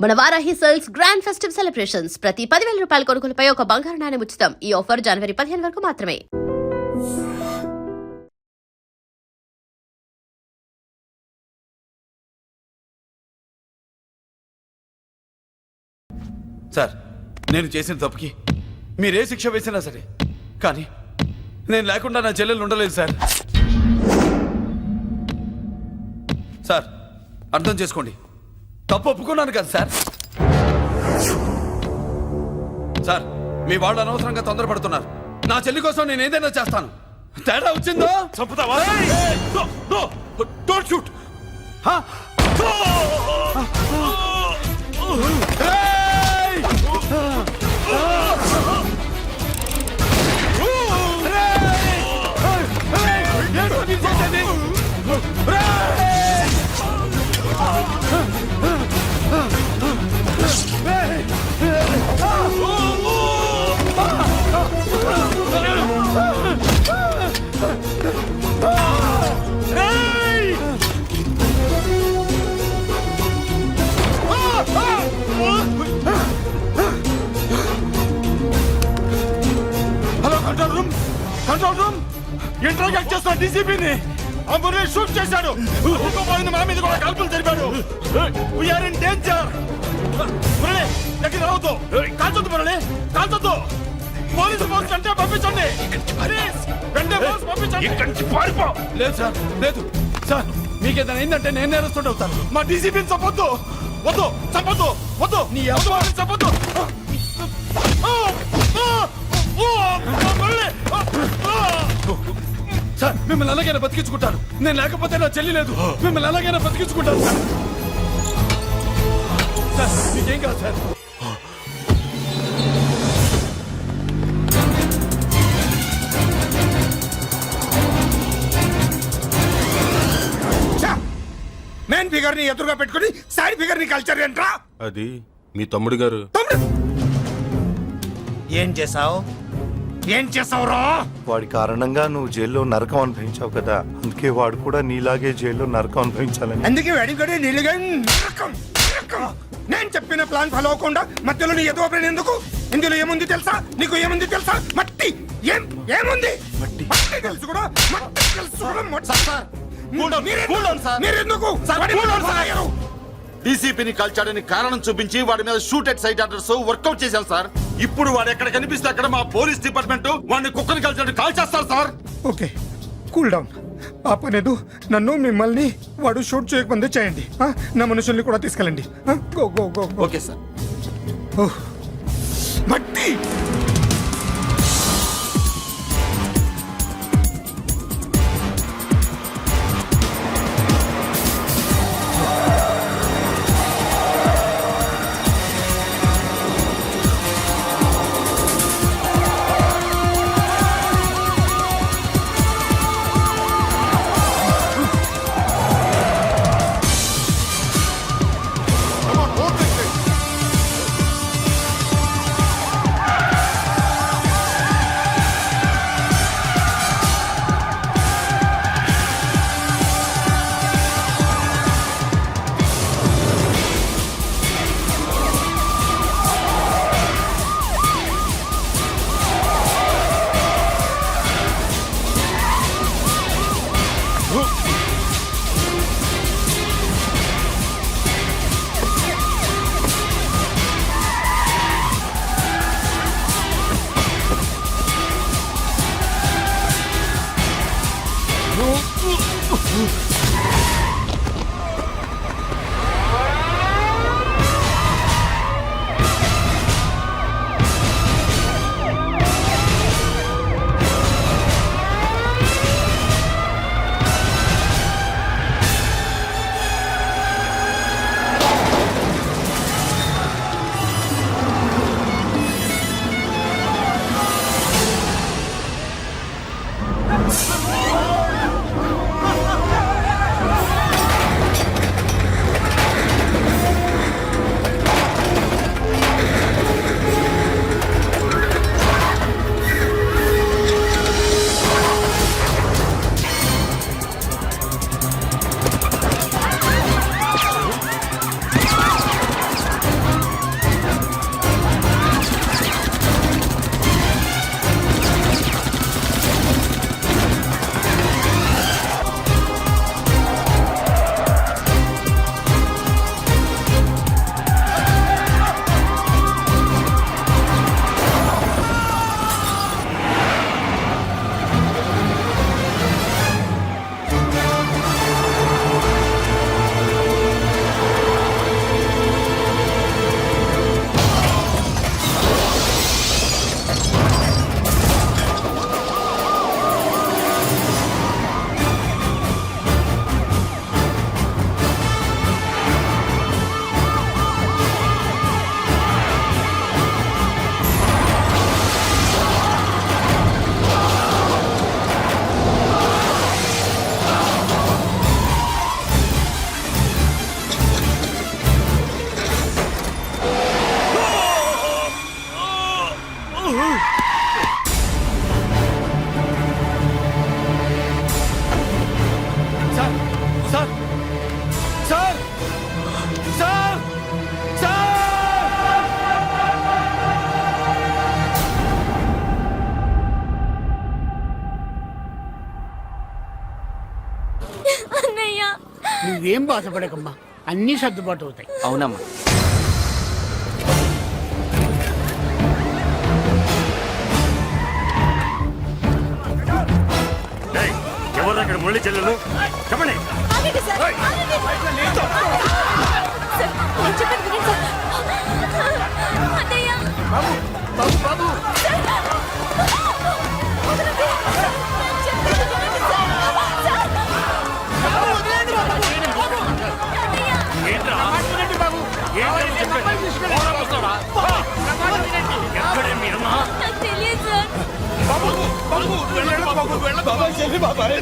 మన Varahi sales grand festive celebrations ప్రతి 10,000 రూపాయల కొనుగోలుపై ఒక బంగారు నాణెం ఉచితం. ఈ ఆఫర్ జనవరి 15 వరకు మాత్రమే. సార్, నేను చేసిన తప్పుకి మీరే శిక్ష వేసినా సరే, కానీ నేను లేకుండా నా చెల్లెలు ఉండలేదు సార్. సార్, అర్థం చేసుకోండి, తప్పు ఒప్పుకున్నాను కదా సార్. సార్, మీ వాళ్ళు అనవసరంగా తొందరపడుతున్నారు. నా చెల్లి కోసం నేను ఏదైనా చేస్తాను. తేడా వచ్చిందో చంపుతావా? Don't shoot. Hello, control room, control room. Interact చేస్తున్న డీసీపీని అంబులెన్స్ షూట్ చేశాడు. ఇంకోపోయింది, మా మీద కూడా కాల్పులు జరిపాడు. We are in danger. మురళి, దగ్గర రావద్దు. కాల్చొద్దు మురళి, కాల్చొద్దు. పోలీసు ఫోర్స్ అంటే పంపించండి. ప్లీజ్, వెంటనే ఫోర్స్ పంపించండి. ఇక్కడి నుంచి పారిపో. లేదు సార్, లేదు సార్. మీకేదైనా అయిందంటే నేను నేరస్తుడు అవుతాను. మా డీసీపీని చంపొద్దు. వద్దు, చంపొద్దు, వద్దు. నీ ఎవరు చంపొద్దు. సార్, మిమ్మల్ని అలాగైనా బతికించుకుంటాను. నేను లేకపోతే నా చెల్లి లేదు. మిమ్మల్ని అలాగైనా బతికించుకుంటాను సార్. సార్, మీకేం కాదు సార్. మెయిన్ ఫిగర్ ని ఎదురుగా పెట్టుకుని సైడ్ ఫిగర్ ని కల్చర్ ఏంట్రా? అది మీ తమ్ముడు గారు. ఏం చేసావు? ఏం చేసావురా? వాడి కారణంగా నువ్వు జైల్లో నరకం అనుభవించావు కదా, అందుకే వాడు కూడా నీలాగే జైల్లో నరకం అనుభవించాలని. అందుకే వెడిగడి నీళ్ళుగా నేను చెప్పిన ప్లాన్ ఫాలో అవ్వకుండా మధ్యలో నీ ఎదురు ఓపెన్ ఎందుకు? ఇందులో ఏముంది తెలుసా? నీకు ఏముంది తెలుసా? మట్టి. ఏముంది? మట్టి తెలుసు కూడా, మట్టి తెలుసు కూడా. మీరెందుకు డీసీపీని కాల్చాడని కారణం చూపించి వాడి మీద shoot at sight orders workout చేశాం సార్. ఇప్పుడు వాడు ఎక్కడ కనిపిస్తే అక్కడ మా పోలీస్ డిపార్ట్మెంట్ వాడిని కుక్కని కాల్చాడు కాల్ చేస్తారు సార్. Okay, cool down. ఆ పనేదు నన్ను మిమ్మల్ని వాడు షూట్ చేయకముందే చేయండి. నా మనుషుల్ని కూడా తీసుకెళ్ళండి. Go go go. Okay sir. మట్టి. నువ్వేం బాధపడకమ్మా, అన్నీ సర్దుబాటు అవుతాయి. అవునమ్మా. ఎవరు అక్కడ మురళి చెల్లెలు చెప్పండి.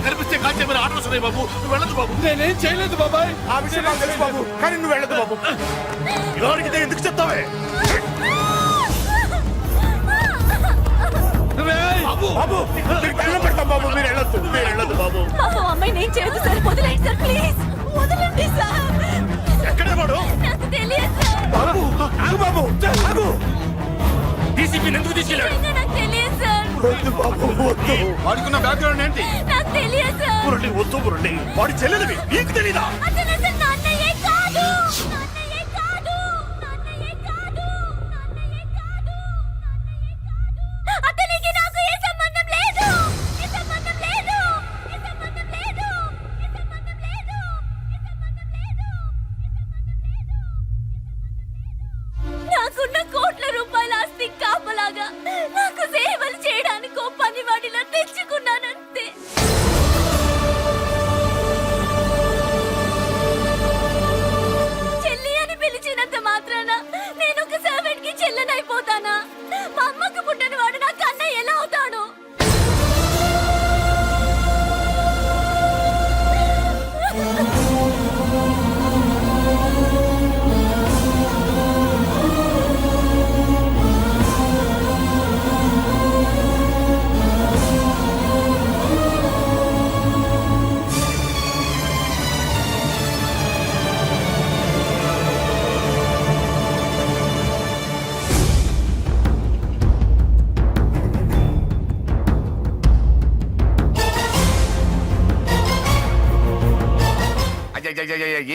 కనిపిస్తే కాల్చేమని ఆర్డర్ వస్తున్నాయి బాబు. నువ్వు వెళ్ళదు బాబు. నేనేం చేయలేదు బాబాయ్. ఆ విషయం నాకు తెలుసు బాబు, కానీ నువ్వు వెళ్ళదు బాబు. ఎవరికి ఎందుకు చెప్తావే? బాబు మీకు దండం పెడతాం బాబు, మీరు వెళ్ళొద్దు, మీరు వెళ్ళొద్దు బాబు. అమ్మాయి నేను చేయదు సార్, వదిలేండి సార్, ప్లీజ్ వదలండి సార్. ఎక్కడ వాడు? నాకు తెలియదు సార్. బాబు ఆగు బాబు, ఆగు. డీసీపీని ఎందుకు తీసుకెళ్ళాడు? నాకు తెలియదు సార్. వద్దు బాబు, వద్దు. వాడుకున్న బ్యాక్గ్రౌండ్ ఏంటి? నాకు తెలియదు సార్. మురళి వద్దు, మురళి వాడి చెల్లెలివి నీకు తెలీదా? అతను అసలు నా అన్నయ్యే కాదు. నా అన్నయ్యే కాదు. నా అన్నయ్యే కాదు. నా అన్నయ్యే కాదు. అతనికి నాకు ఏ సంబంధం లేదు. ఏ సంబంధం లేదు. ఏ సంబంధం లేదు. ఏ సంబంధం లేదు. ఏ సంబంధం లేదు. నాకున్న కోట్ల రూపాయల ఆస్తి కాపలాగా నాకు సేవలు చేయడానికి ఓ పనివాడిలా తెచ్చుకున్నానంతే. చెల్లి అని పిలిచినంత మాత్రాన నేను ఒక సర్వెంట్ కి చెల్లెనైపోతానా? మా అమ్మకు పుట్టిన వాడు నా కన్నయ్య ఎలా అవుతాడు?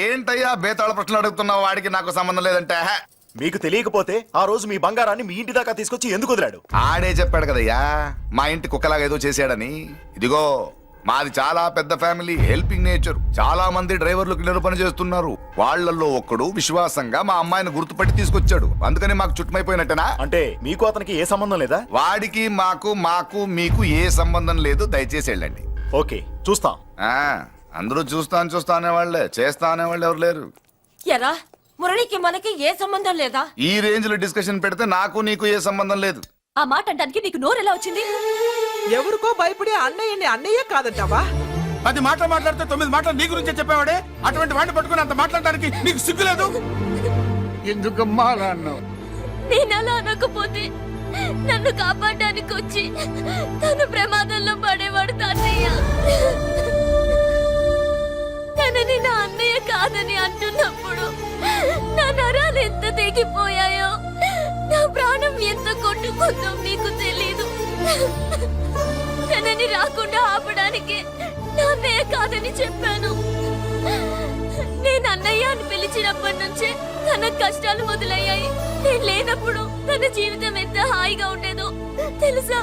ఏంటయ్యా బేతాళ ప్రశ్నలు అడుగుతున్నావు? వాడికి నాకు సంబంధం లేదంటే మీకు తెలియకపోతే ఆ రోజు మీ బంగారాన్ని మీ ఇంటి దాకా తీసుకొచ్చి ఎందుకు వదిలాడు? ఆడే చెప్పాడు కదయ్యా మా ఇంటి కుక్కలాగా ఏదో చేశాడని. ఇదిగో మాది చాలా పెద్ద ఫ్యామిలీ, హెల్పింగ్ నేచర్. చాలా మంది డ్రైవర్లు క్లీనర్ పని చేస్తున్నారు. వాళ్ళల్లో ఒక్కడు విశ్వాసంగా మా అమ్మాయిని గుర్తుపట్టి తీసుకొచ్చాడు. అందుకని మాకు చుట్టుమైపోయినట్టేనా? అంటే మీకు అతనికి ఏ సంబంధం లేదా? వాడికి మాకు మీకు ఏ సంబంధం లేదు. దయచేసి వెళ్ళండి. ఓకే, చూస్తాం. ఆ, అందరూ చూస్తా అనేవాళ్లే, చేస్తా అనేవాళ్ళు ఎవరు లేరు. ఎరా మురళికి మనకి ఏ సంబంధం లేదా? ఈ రేంజ్ లో డిస్కషన్ పెడితే నాకు నీకు ఏ సంబంధం లేదు. ఆ మాట అంటానికి నీకు నోరు ఎలా వచ్చింది? ఎవరికో భయపడి అన్నయ్యని అన్నయ్య కాదంటావా? 10 మాటలు మాట్లాడితే 9 మాటలు నీ గురించే చెప్పేవాడే. అటువంటి వాడిని పట్టుకుని అంత మాట్లాడడానికి నీకు సిగ్గులేదు? ఎందుకమ్మా అలా అన్నావు? నేను అలా అనకపోతే నన్ను కాపాడడానికి వచ్చి తను ప్రమాదంలో పడేవాడు తాతయ్య. తనని నా అన్నయ్య కాదని అంటున్నప్పుడు నా నరాలు ఎంత తెగిపోయాయో, నా ప్రాణం ఎంత కొట్టుకుందో మీకు తెలీదు. తనని రాకుండా ఆపడానికి నా అన్నయ్య కాదని చెప్పాను. నేను అన్నయ్య అని పిలిచినప్పటి నుంచే తన కష్టాలు మొదలయ్యాయి. నేను లేనప్పుడు తన జీవితం ఎంత హాయిగా ఉండేదో తెలుసా?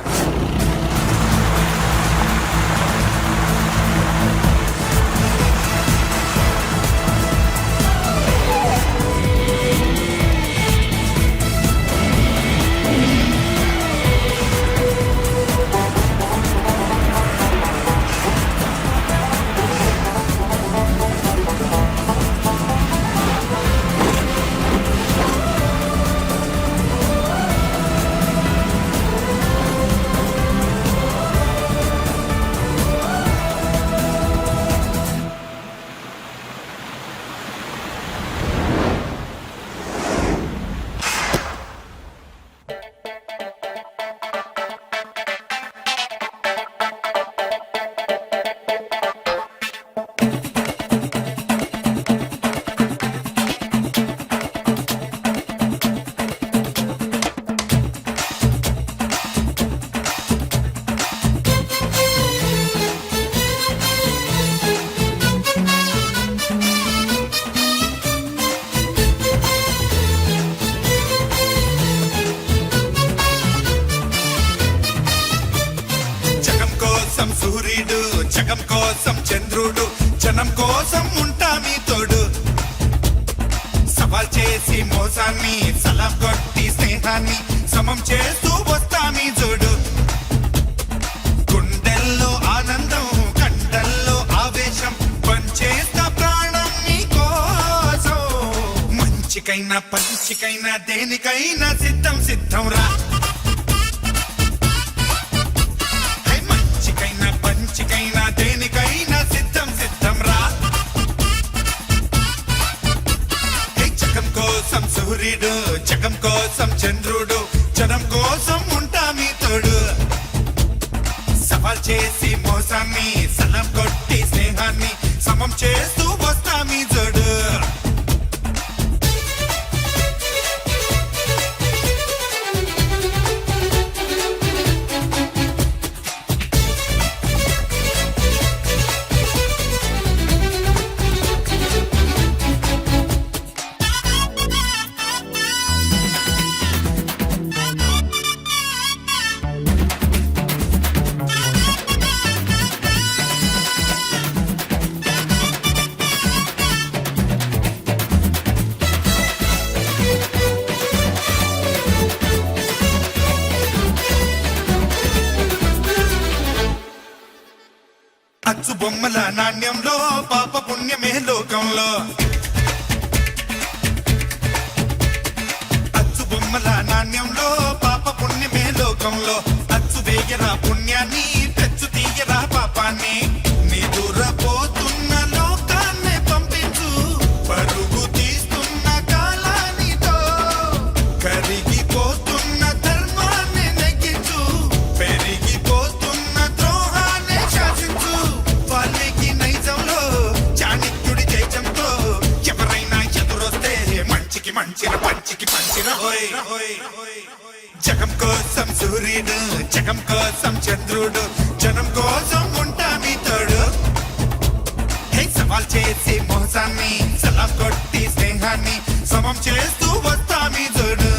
కోసం చంద్రుడు జనం కోసం ఉంటా మీ తోడు సవాల్ చేసి మోసాన్ని సలాం కొట్టి స్నేహాన్ని సమం చేస్తూ వస్తా మీ జోడు గుండెల్లో ఆనందం కండల్లో ఆవేశం పంచేస్తా ప్రాణం మీ కోసం మంచికైనా పంచికైనా దేనికైనా సిద్ధం సిద్ధం రా మంచికైనా పంచికైనా దేనికైనా సిద్ధం సిద్ధం రా జగం కోసం సూర్యుడు జగం కోసం చంద్రుడు జనం కోసం ఉంటా మీ తోడు సవాల్ చేసి మోసాన్ని సలం కొట్టి స్నేహాన్ని సమం చేస్తూ వస్తా మీ జోడు అచ్చు బొమ్మల నాణ్యంలో పాప పుణ్యమే లోకంలో అచ్చు బొమ్మల నాణ్యంలో పాప పుణ్యమే లోకంలో అచ్చు వేయరా పుణ్యాన్ని తెచ్చు తీయరా పాపాన్ని నీ దూరపోతున్న లోకాన్ని పంపించు పరుగు తీస్తున్న కాలానితో కరిగిపోతున్న ధర్మాన్ని నెగ్గించు పెరిగిపోతున్న ద్రోహాన్ని శాసించు వాల్మీకి నైజంలో చాణక్యుడి జైజంతో ఎవరైనా ఎదురొస్తే మంచికి మంచిర పంచికి పంచిర హోయ్ జగం కోసం సూర్యుడు జగం కోసం చంద్రుడు జనం కోసం ఉంటా మీ తోడు హే సవాల్ చేసి మోసాన్ని సలాం కొట్టి స్నేహాన్ని సమం చేస్తూ వస్తా మీ తోడు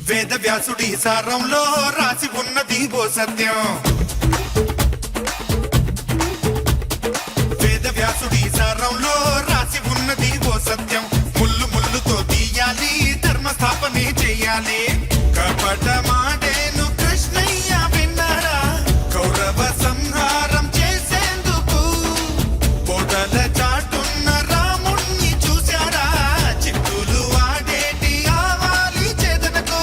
వేద వ్యాసుడి సారంలో రాసి ఉన్నది ఓ సత్యం వేద వ్యాసుడి సారంలో రాసి ఉన్నది ఓ సత్యం ముల్లు ముల్లుతో తీయాలి ధర్మ స్థాపనే చెయ్యాలి కపట మాటేను కృష్ణయ్య విన్నారా కౌరవ సంహారం చేసేందుకు పొడల చాటున్న రాముణ్ణి చూశారా చిక్కులు ఆడేటి ఆవాలి చేదనకు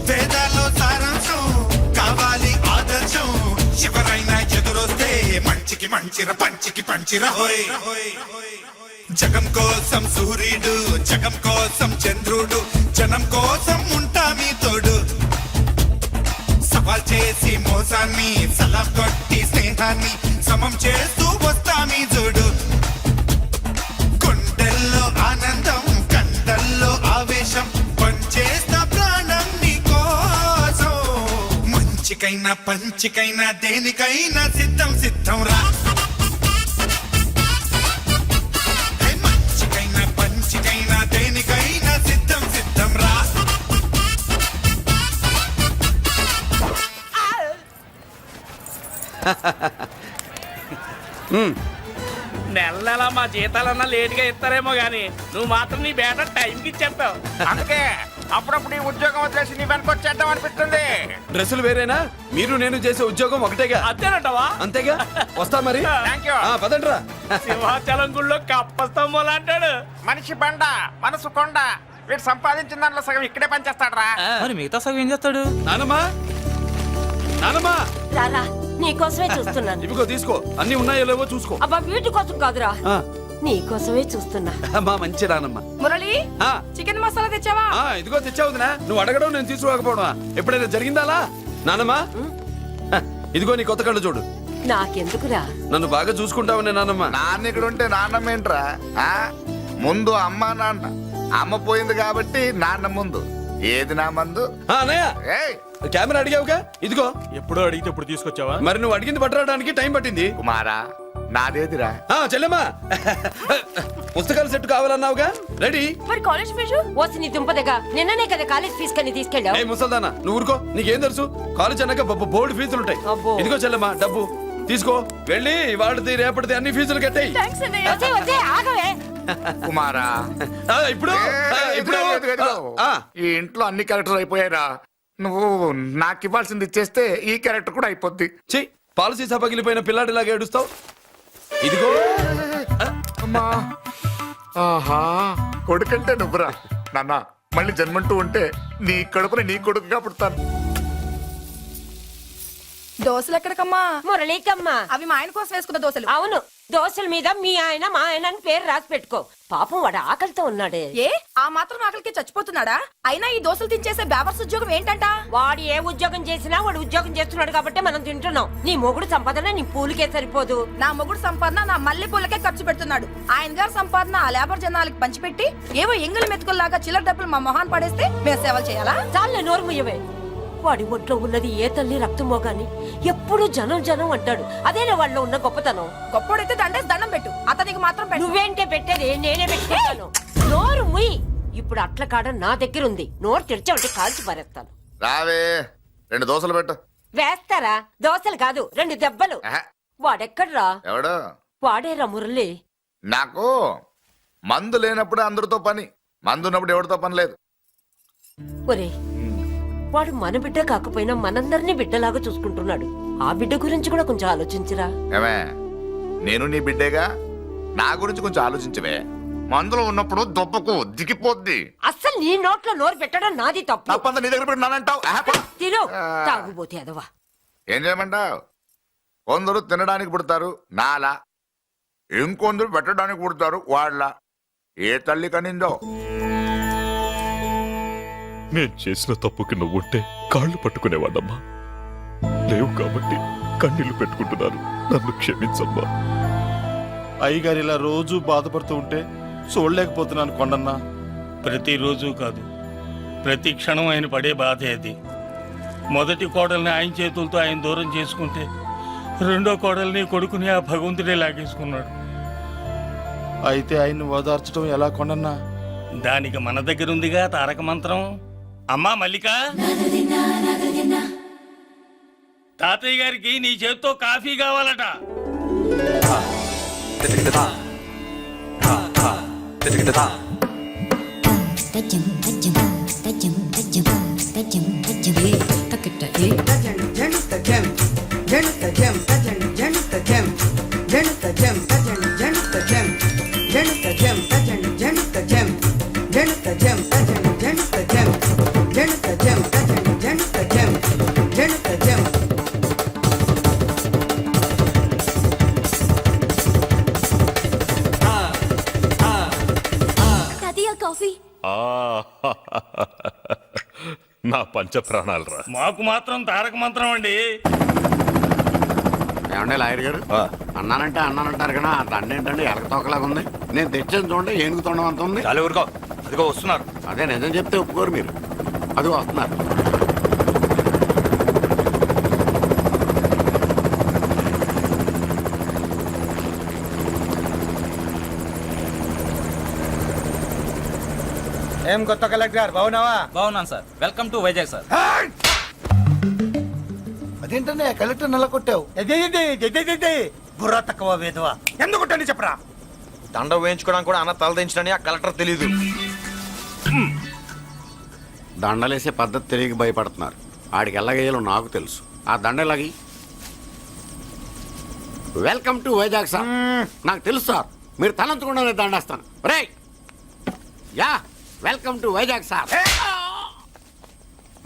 వేదాల్లో సారాంశం కావాలి ఆదర్శం ఎవరైనా ఎదురొస్తే మంచికి మంచిర పంచికి పంచిర హోయ్ జగం కోసం సూర్యుడు జగం కోసం చంద్రుడు జనం కోసం ఉంటా మీ తోడు సవాల్ చేసి మోసాన్ని సలాం కొట్టి స్నేహాన్ని సమం చేస్తూ వస్తా మీ జోడు గుండెల్లో ఆనందం కండల్లో ఆవేశం పంచేస్తా ప్రాణం నీ కోసం మంచికైనా పంచికైనా దేనికైనా సిద్ధం సిద్ధం రా మంచికైనా పంచికైనా దేనికైనా సిద్ధం సిద్ధం రా నెల నెల మా జీతాలన్నా లేటుగా ఇస్తారేమో గానీ నువ్వు మాత్రం నీ బేట టైంకి ఇచ్చేస్తావు. అందుకే అప్పుడప్పుడు ఈ ఉద్యోగం వదిలేసి నీ వెనక వచ్చేద్దాం అనిపిస్తుంది. డ్రెస్సులు వేరేనా మీరు నేను చేసే ఉద్యోగం ఒకటేగా అంతేనంటావా? అంతేగా వస్తా మరి థ్యాంక్ యూ. పదండ్రా సింహాచలం గుళ్ళో కప్పస్తంభం అంటాడు. మనిషి బండ మనసు కొండ వీడు సంపాదించిన దాంట్లో సగం ఇక్కడే పనిచేస్తాడు రా. మరి మిగతా సగం ఏం చేస్తాడు? నానమ్మా నానమ్మా రారా నీకోసమే చూస్తున్నాను. ఇవిగో తీసుకో, అన్ని ఉన్నాయో లేవో చూసుకో. అబ్బా వీటి కోసం కాదురా, ఆ, నీకోసమే చూస్తున్నా. మా మంచి రానమ్మా. మురళి ఆ, చికెన్ మసాలా తెచ్చావా? ఆ, ఇదిగో తెచ్చావుదినా. నువ్వు అడగడం నేను తీసుకోకపోవడమా ఎప్పుడైనా జరిగిందాలా నానమ్మా? హ, ఇదిగో నీ కొత్త కళ్ళు చూడు. నాకెందుకురా? నన్ను బాగా చూసుకుంటావునే నానమ్మ. నాన్న ఇక్కడ ఉంటే నాన్నమ్మ ఏంట్రా? ఆ? ముందు అమ్మ నాన్న. అమ్మ పోయింది కాబట్టి నాన్న ముందు. ఏది నా మందు? ఆ, అన్నయ్య ఏయ్ కెమెరా అడిగావుగా, ఇదిగో. ఎప్పుడో అడిగితే ఇప్పుడు తీసుకొచ్చావా? మరి నువ్వు అడిగింది పట్టడానికి టైం పట్టింది. కుమారా, నాదేదిరా? ఆ, చెల్లెమ్మా పుస్తకాల సెట్ కావాలన్నావుగా, రెడీ. మరి కాలేజ్ ఫీజు? ఓసి నీ దుంపదగా, నిన్ననే కదా కాలేజ్ ఫీజు కని తీసుకెళ్ళావు. ఏ ముసల్దానా, నువ్వు ఊరుకో. నీకేం తెలుసు? కాలేజ్ అన్నాక బోర్డు ఫీజులు ఉంటాయి. అబ్బో. ఇదిగో చెల్లెమ్మా డబ్బు తీసుకో, వెళ్ళి వాడిది రేపటిది అన్ని ఫీజులు కట్టాయి. వచ్చే వచ్చే ఆగవే. కుమారా, ఇప్పుడు ఇప్పుడు ఆ, ఈ ఇంట్లో అన్ని క్యారెక్టర్ అయిపోయారా? నువ్వు నాకు ఇవ్వాల్సింది ఇచ్చేస్తే ఈ క్యారెక్టర్ కూడా అయిపోద్ది. చెయ్యి. పాలసీ పగిలిపోయిన పిల్లాడిలాగా ఏడుస్తావు. ఇదిగో. అమ్మా, ఆహా, కొడుకంటే నువ్వురా నాన్న. మళ్ళీ జన్మంటూ ఉంటే నీ కడుపున నీ కొడుకుగా పుడతాను. దోశలు ఎక్కడికమ్మా? మురళీకమ్మా. అవి మా ఆయన కోసం వేసుకున్న దోశలు. అవును, దోశల మీద మీ ఆయన మా ఆయన అని పేరు రాసి పెట్టుకో. పాపం వాడు ఆకలితో ఉన్నాడే. ఏ ఆ మాత్రం ఆకలికి చచ్చిపోతున్నాడా? అయినా ఈ దోశలు తినేసే బేవర్స్ ఉద్యోగం ఏంటంట? వాడు ఏ ఉద్యోగం చేసినా వాడు ఉద్యోగం చేస్తున్నాడు కాబట్టి మనం తింటున్నాం. నీ మొగుడు సంపాదన నీ పూలికే సరిపోదు. నా మొగుడు సంపాదన నా మల్లె పూలకే ఖర్చు పెడుతున్నాడు. ఆయన గారి సంపాదన ఆ లేబర్ జనాలకి పంచిపెట్టి ఏవో ఎంగిలి మెతుకుల్లాగా చిల్లర డబ్బులు మా మొహాన్ పడేస్తే మేము సేవలు చేయాలా? చాలే నోరు ముయ్యవే. వాడి ఒంట్లో ఉన్నది ఏ తల్లి రక్తమో గాని ఎప్పుడు జనం జనం అంటాడు. అదేనా వాళ్ళలో ఉన్న గొప్పతనం. గొప్పోడైతే దండేసి దండం పెట్టు, అతనికి మాత్రం పెట్టు. నువ్వేంటే పెట్టేది, నేనే పెట్టుకుంటాను. నోరు ముయ్యి. ఇప్పుడు అట్ల కాడ నా దగ్గర ఉంది. నోరు తెరిచావంటే కాల్చి పారేస్తాను. రావే, 2 దోశలు పెట్టు. వేస్తారా? దోశలు కాదు, 2 దెబ్బలు. ఆహా, వాడెక్కడ్రా? ఎవడు? వాడేరా మురళి. నాకు మందు లేనప్పుడు అందరితో పని, మందు ఉన్నప్పుడు ఎవరితో పని లేదు. ఒరే, వాడు మన బిడ్డ కాకపోయినా మనందరినీ బిడ్డలాగా చూసుకుంటున్నాడు. ఆ బిడ్డ గురించి కూడా కొంచెం ఆలోచించరా. ఏమే, నేను నీ బిడ్డేగా, నా గురించి కొంచెం ఆలోచించవే. మందులో ఉన్నప్పుడు దొప్పకు దిగిపోద్ది. అస్సలు నీ నోట్లో నోరు పెట్టడం నాది తప్పు. తప్పంతా నీ దగ్గర పెట్టినానంటావు. తిను, తాగుబోతే అదవా. ఏం చేయమంటావు? కొందరు తినడానికి పుడతారు నాలా, ఇంకొందరు పెట్టడానికి పుడతారు వాళ్ళ. ఏ తల్లి కనిందో. నేను చేసిన తప్పుకి నువ్వుంటే కాళ్ళు పట్టుకునేవాడమ్మా. లేవు కాబట్టి కన్నీళ్లు పెట్టుకుంటున్నాను. నన్ను క్షమించమ్మా. అయ్యగారు ఇలా రోజు బాధపడుతూ ఉంటే చూడలేకపోతున్నాను కొండన్నా. ప్రతిరోజు కాదు, ప్రతి క్షణం ఆయన పడే బాధే అది. మొదటి కోడల్ని ఆయన చేతులతో ఆయన దూరం చేసుకుంటే రెండో కోడల్ని కొడుకుని ఆ భగవంతుడే లాగేసుకున్నాడు. అయితే ఆయన్ని ఓదార్చడం ఎలా కొండన్నా? దానికి మన దగ్గర ఉందిగా తారక మంత్రం. అమ్మా మల్లిక, తాతయ్య గారికి నీ చేత్తో కాఫీ కావాలట. కాఫీ. నా పంచ ప్రాణాలు రా. మాకు మాత్రం తారక మంత్రం అండి. ఏమంటే లాయర్ గారు, అన్నానంటే అన్నానంటారు కదా, ఆ దండ ఏంటంటే ఎలక తోకలాగా ఉంది. నేను తెచ్చేది చూడండి, ఏనుగు తొండం అంత ఉంది. చాలా ఊరుకో, అదిగో వస్తున్నారు. అదే నిజం చెప్తే ఒప్పుకోరు మీరు. అది వస్తున్నారు. ఏం కొత్త కలెక్టర్ బాగున్నావా? బాగున్నాను sir. Welcome to Vizag sir. అదేంటనే కలెక్టర్ నల్ల కొట్టావు? బుర్ర తక్కువ వేదవా, ఎందుకు కొట్టండి చెప్పరా? దండ వేయించుకోవడానికి కూడా అన్న తలదించడని ఆ కలెక్టర్ తెలీదు. దండలేసే పద్ధతి తెలియక భయపడుతున్నారు. ఆడికి ఎలాగేయాలో నాకు తెలుసు. ఆ దండ ఎలాగి. Welcome to Vizag sir. నాకు తెలుసు సార్, మీరు తలంచకుండానే దండేస్తాను. రే యా, వెల్కమ్ టు వైజాగ్ సార్.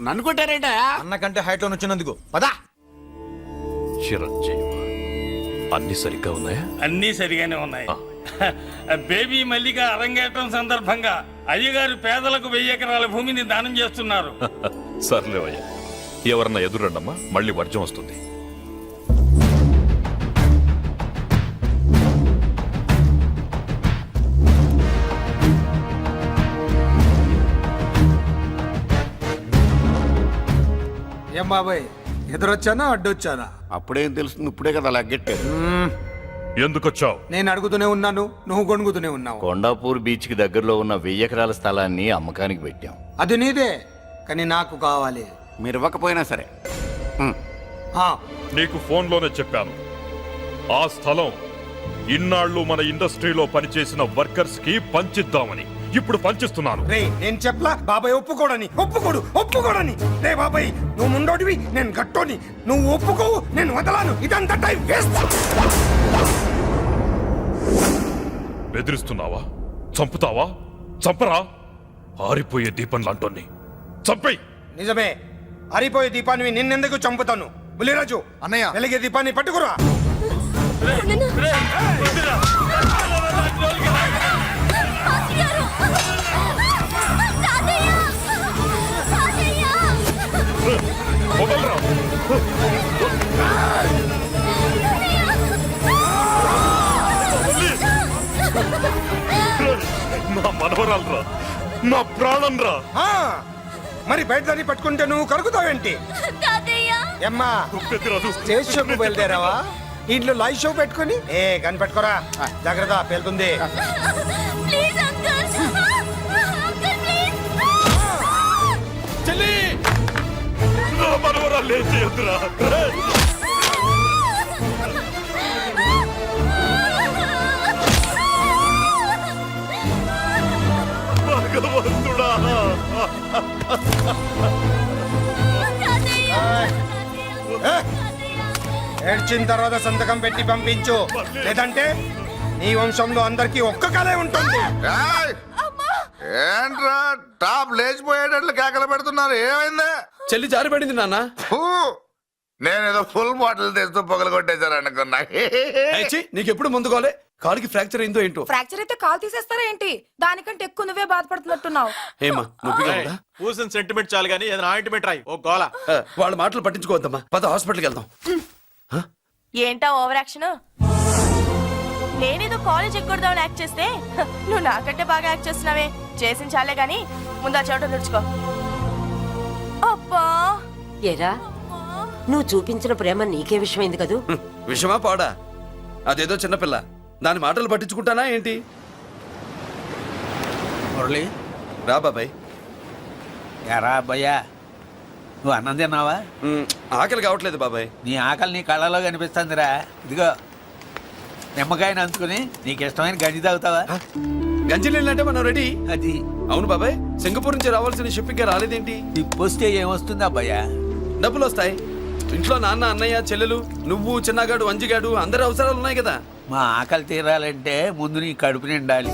నన్ను కొట్టారేంటా? అన్న కంటే హైట్ లో వచ్చినందుకు పదా. చిరంజీవి అన్ని సరిగ్గా ఉన్నాయా? అన్నీ సరిగానే ఉన్నాయి. బేబీ మల్లిక అరంగేట్రం సందర్భంగా అయ్యగారు పేదలకు 1000 ఎకరాల భూమిని దానం చేస్తున్నారు. సర్లేవయ్యా, ఎవరన్నా ఎదురండమ్మా, మళ్ళీ వర్జం వస్తుంది. ఏం బాబాయ్, ఎదురొచ్చానా అడ్డొచ్చానా? అప్పుడేం తెలుస్తుంది, ఇప్పుడే కదా లగ్గెట్టారు. ఎందుకొచ్చావు? నేను అడుగుతూనే ఉన్నాను, నువ్వు గొణుగుతూనే ఉన్నావు. కొండాపూర్ బీచ్ కి దగ్గరలో ఉన్న 1000 ఎకరాల స్థలాన్ని అమ్మకానికి పెట్టాం. అది నీదే, కానీ నాకు కావాలి. మీరు ఇవ్వకపోయినా సరే. ఆ, నీకు ఫోన్లోనే చెప్పాను. ఆ స్థలం ఇన్నాళ్ళు మన ఇండస్ట్రీలో పనిచేసిన వర్కర్స్ కి పంచిద్దామని. ఇప్పుడు పంచిస్తున్నాను. రే నేను చెప్పలా బాబాయ్ ఒప్పుకోడని. రే బాబాయ్, నువ్వు ముండోడివి, నేను గట్టోని. నువ్వు ఒప్పుకోవు, నేను వదలాను. ఇదంతా టైం వేస్ట్. బెదిరిస్తున్నావా? చంపుతావా? చంపరా? ఆరిపోయే దీపం లాంటోన్ని చంపేయ్. నిజమే, ఆరిపోయే దీపాన్ని నిన్నెందుకు చంపుతాను? బుల్లిరాజు, అన్నయ్య. వెలిగే దీపాన్ని పట్టుకురా. వదలరా. నా మనవరాలరా, నా ప్రాణం రా. ఆ, మరి బయట దాన్ని పట్టుకుంటే నువ్వు కలుగుతావేంటి? ఎమ్మా, స్టేజ్ షోకు బయలుదేరావా? ఇంట్లో లైవ్ షో పెట్టుకుని కనిపెట్టుకోరా. జాగ్రత్త, పేలుతుంది. చెల్లి, నా మనవరాలు ఏం చేయొద్దురా. భగవంతుడా, ఏడ్చిన తర్వాత సంతకం పెట్టి పంపించు, లేదంటే నీ వంశంలో అందరికీ ఒక్క కలే ఉంటుంది. ఏయ్! ఏంట్రా టాప్ లేచిపోయేటట్లు కేకలు పెడుతున్నారు? ఏమైంది? చెల్లి జారిపడింది నాన్న. ఫూ! నేనేదో ఫుల్ బాటిల్ తెస్తూ పొగలు కొట్టేశారు అనుకున్నా. నీకెప్పుడు ముందుకోలే? కాలుకి ఫ్రాక్చర్ అయిందో ఏంటో. ఫ్రాక్చర్ అయితే కాల్ తీసేస్తారా ఏంటి? దానికంటే ఎక్కువ నువ్వే బాధపడుతున్నట్టున్నావు. ఏమా నొప్పిగా ఉందా? పూసిన సెంటిమెంట్ చాలు గానీ ఏదైనా ఆయింట్మెంట్ రాయి. ఓ గోల. వాళ్ళ మాటలు పట్టించుకోవద్దమ్మా, పద హాస్పిటల్కి వెళ్దాం. ఏంటా ఓవర్ యాక్షన్? నేనేదో కాలేజ్ ఎక్కడదామని యాక్ట్ చేస్తే నువ్వు నాకంటే బాగా యాక్ట్ చేస్తున్నావే. చేసిన చాలే గాని ముందు ఆ చోట తుడుచుకో. అబ్బా, ఏరా, నువ్వు చూపించిన ప్రేమ నీకే విషయమైంది కదూ? విషమా పాడా? అదేదో చిన్నపిల్ల, దాని మాటలు పట్టించుకుంటానా ఏంటి? మురళి, రా బాబాయ్. ఎరా అబ్బాయ్యా, నువ్వు అన్నం తిన్నావా? ఆకలి కావట్లేదు బాబాయ్. నీ ఆకలి నీ కళ్ళలో కనిపిస్తుందిరా. ఇదిగో నిమ్మకాయని అంచుకుని నీకు ఇష్టమైన గంజి తాగుతావా? గంజి నీళ్ళంటే మనం రెడీ. అది అవును బాబాయ్, సింగపూర్ నుంచి రావాల్సిన షిప్పింగ్ రాలేదేంటి? తిప్పొస్తే ఏమొస్తుంది అబ్బాయ్యా? డబ్బులు వస్తాయి. ఇంట్లో నాన్న, అన్నయ్య, చెల్లెలు, నువ్వు, చిన్నగాడు, అంజిగాడు, అందరి అవసరాలు ఉన్నాయి కదా. మా ఆకలి తీరాలంటే ముందు నీ కడుపు నిండాలి.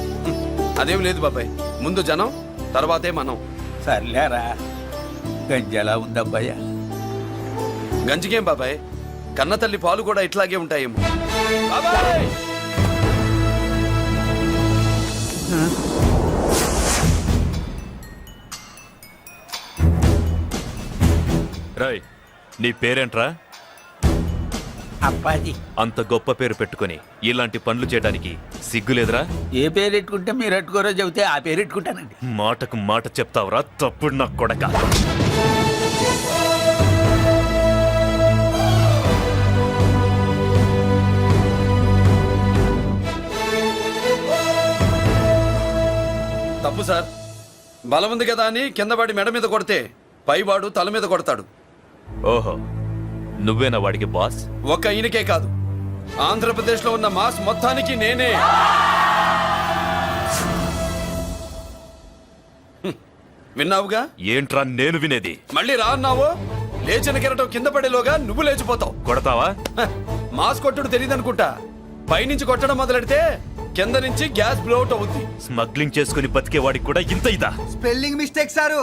అదేం లేదు బాబాయ్, ముందు జనం, తర్వాతే మనం. సర్లేరా, గంజి ఎలా ఉంది అబ్బాయ్యా? గంజికేం బాబాయ్, కన్న తల్లి పాలు కూడా ఇట్లాగే ఉంటాయేమో. బాబాయ్, రాయ్, నీ పేరేంట్రా? అప్పాజీ. అంత గొప్ప పేరు పెట్టుకొని ఇలాంటి పనులు చేయడానికి సిగ్గులేదురా? ఏ పేరు ఎట్టుకుంటే మీరు ఎట్టుకోరో చెబితే ఆ పేరు ఎట్టుకుంటానండి. మాటకు మాట చెప్తావురా తప్పుడు నా కొడక. తప్పు సార్. బలం ఉంది కదా అని కిందవాడి మెడ మీద కొడితే పైవాడు తల మీద కొడతాడు. ఓహో, నువ్వేనా వాడికి బాస్? ఒక్క ఈయనకే కాదు, ఆంధ్రప్రదేశ్ లో ఉన్న మాస్ మొత్తానికి నేనే. విన్నావుగా? ఏంట్రా నేను వినేది? మళ్ళీ రా అన్నావు, లేచిన కెరటం కింద పడేలోగా నువ్వు లేచిపోతావు. కొడతావా? మాస్ కొట్టుడు తెలియదు అనుకుంటా. పైనుంచి కొట్టడం మొదలెడితే కింద నుంచి గ్యాస్ బ్లౌట్ అవుద్ది. స్మగ్లింగ్ చేసుకుని బతికే వాడికి కూడా ఇంత ఇదా? Spelling mistake sir.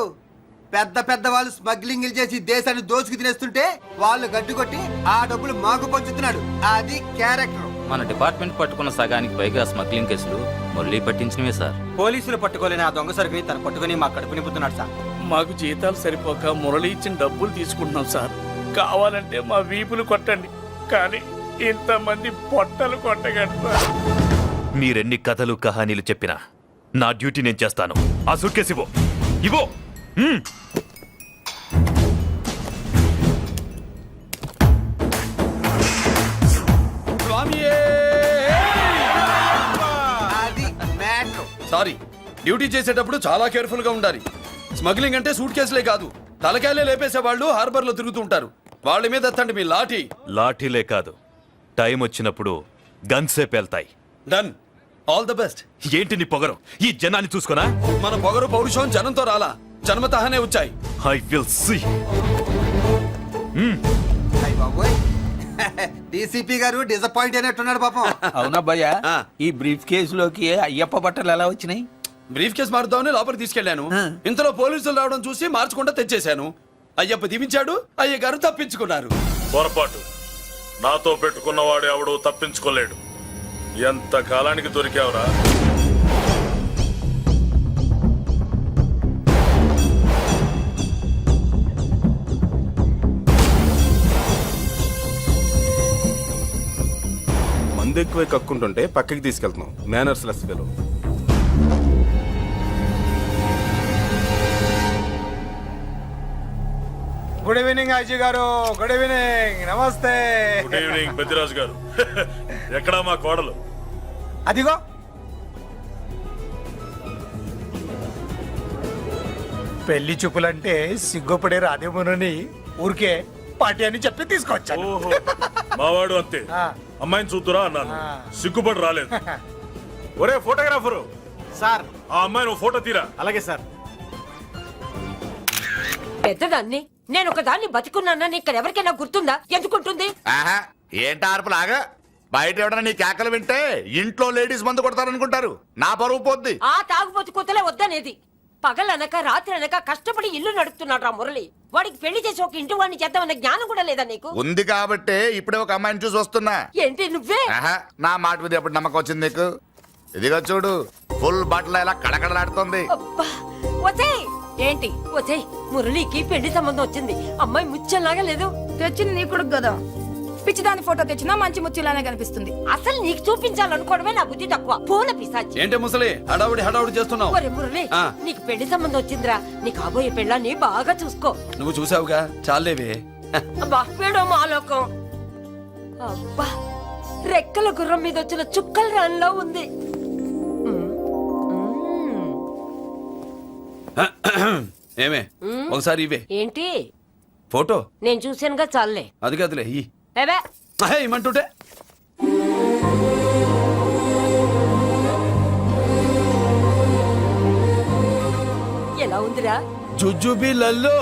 పెద్ద పెద్ద వాళ్ళు స్మగ్లింగ్ చేసి దేశాన్ని దోచుకు తినేస్తుంటే వాళ్ళు గడ్డి కొట్టి ఆ డబ్బులు మాకు పంచుతున్నాడు. అది క్యారెక్టర్. మన డిపార్ట్మెంట్ పట్టుకున్న సగానికి పైగా స్మగ్లింగ్ కేసులు మురళి పట్టించినవే సార్. పోలీసులు పట్టుకోలేని ఆ దొంగ సరుకుని తను పట్టుకుని మా కడుపు నింపుతున్నాడు సార్. మాకు జీతాలు సరిపోక మురళి ఇచ్చిన డబ్బులు తీసుకుంటున్నాం సార్. కావాలంటే మా వీపులు కొట్టండి, కానీ ఇంతమంది పొట్టలు కొట్టగలరు. మీరెన్ని కథలు కహానీలు చెప్పినా నా డ్యూటీ నేను చేస్తాను. ఆ సూట్కేస్ ఇవ్వు, ఇవ్వు. అది మ్యాటర్. సారీ, డ్యూటీ చేసేటప్పుడు చాలా కేర్ఫుల్ గా ఉండాలి. స్మగ్లింగ్ అంటే సూట్ కేసులే కాదు, తలకాయలే లేపేసే వాళ్ళు హార్బర్ లో తిరుగుతూ ఉంటారు. వాళ్ళ మీద ఎత్తండి మీ లాఠీ. లాఠీలే కాదు, టైం వచ్చినప్పుడు గన్సే పేల్తాయి. డన్. All the best. ఏంటి నీ పొగరు? ఈ జనాన్ని చూసుకోనా? మన పొగరు పౌరుషం జనంతో రాలా, జన్మతహనే వచ్చాయి. I will see. అయ్ బాబోయ్, డీసీపీ గారు డిసప్పాయింట్ అయినట్టున్నాడు పాపం. అవునబ్బయ్యా, ఆ. ఈ బ్రీఫ్ కేసులోకి అయ్యప్ప బట్టలు ఎలా వచ్చినాయి? బ్రీఫ్ కేసు మారుద్దామని లోపలికి తీసుకెళ్లాను. ఇంతలో పోలీసులు రావడం చూసి మార్చకుండా తెచ్చేశాను. అయ్యప్ప దీవించాడు, అయ్య గారు తప్పించుకున్నారు. పొరపాటు. నాతో పెట్టుకున్నవాడు ఎవడు తప్పించుకోలేడు. ఎంత కాలానికి దొరికావురా? మందు ఎక్కువ కక్కుంటుంటే పక్కకి తీసుకెళ్తున్నాం. Manners less fellow. Good evening Ajay garu. Good evening. నమస్తే. Good evening Peddiraju garu. ఎక్కడా మా కోడలు? అదిగో పెళ్లి చూపులంటే సిగ్గుపడే రాధేమునని ఊరికే పార్టీ అని చెప్పి తీసుకొచ్చాను. ఓహో, మావాడు అంతే. ఆ. అమ్మాయిని చూద్దురా అన్నాను, ఆ. సిగ్గుపడి రాలేదు. ఒరే ఫోటోగ్రాఫరు, సార్. ఆ అమ్మాయిని ఓ ఫోటో తీరా. అలాగే సార్. పెద్దదాన్ని నేను ఒక దాన్ని బతికున్నానని ఇక్కడ ఎవరికైనా గుర్తుందా? ఎందుకుంటుంది? ఆహా, ఏంటి ఆర్పులాగా? బయట ఎవడన్నా నీ కేకలు వింటే ఇంట్లో లేడీస్ మందు కొడతారనుకుంటారు. నా పరువు పోద్ది. ఆ తాగుబోతు కూతలే వద్దనేది. పగలనక రాత్రి అనక కష్టపడి ఇల్లు నడుపుతున్నాడు రా మురళి. వాడికి పెళ్లి చేసి ఒక ఇంటి వాడిని చేద్దామన్న జ్ఞానం కూడా లేదా నీకు? ఉంది కాబట్టే ఇప్పుడే ఒక అమ్మాయిని చూసి వస్తున్నా. ఏంటి నువ్వే? ఆహా, నా మాట మీద ఎప్పుడు నమ్మకం వచ్చింది నీకు? ఇదిగో చూడు, ఫుల్ బట్టలు ఇలా కడకడలాడుతుంది. అబ్బా, ఒసేయ్. ఏంటి ఒసేయ్, మురళికి పెళ్లి సంబంధం వచ్చింది. అమ్మాయి ముచ్చల్లాగా లేదు. తెచ్చింది నీ కొడుకు కదా, పిచ్చిదాని ఫోటో తెచ్చినా మంచి ముచ్చిలానే కనిపిస్తుంది. అసలు నీకు చూపించాలనుకోవడమే నా బుద్ధి తక్కువ. పూల పిశాచి. ఏంటి ముసలి హడావుడి చేస్తున్నావు? ఒరే మురళి, ఆ. నీకు పెళ్లి సంబంధం వచ్చిందిరా. నీ కాబోయే పెళ్ళాన్ని బాగా చూసుకో. నువ్వు చూసావుగా, చాలేవే. అబ్బా, వీడో మాలోకం. అబ్బా, రెక్కల గుర్రం మీద వచ్చిన చుక్కల రాన్లా ఉంది. ఏమే, ఒకసారి ఇవే ఏంటి? ఫోటో. నేను చూసానుగా, చాలే. అది కాదులే, ఏవే? ఇమ్మంటుంటే. ఎలా ఉందిరా? జుజుబి లల్లో.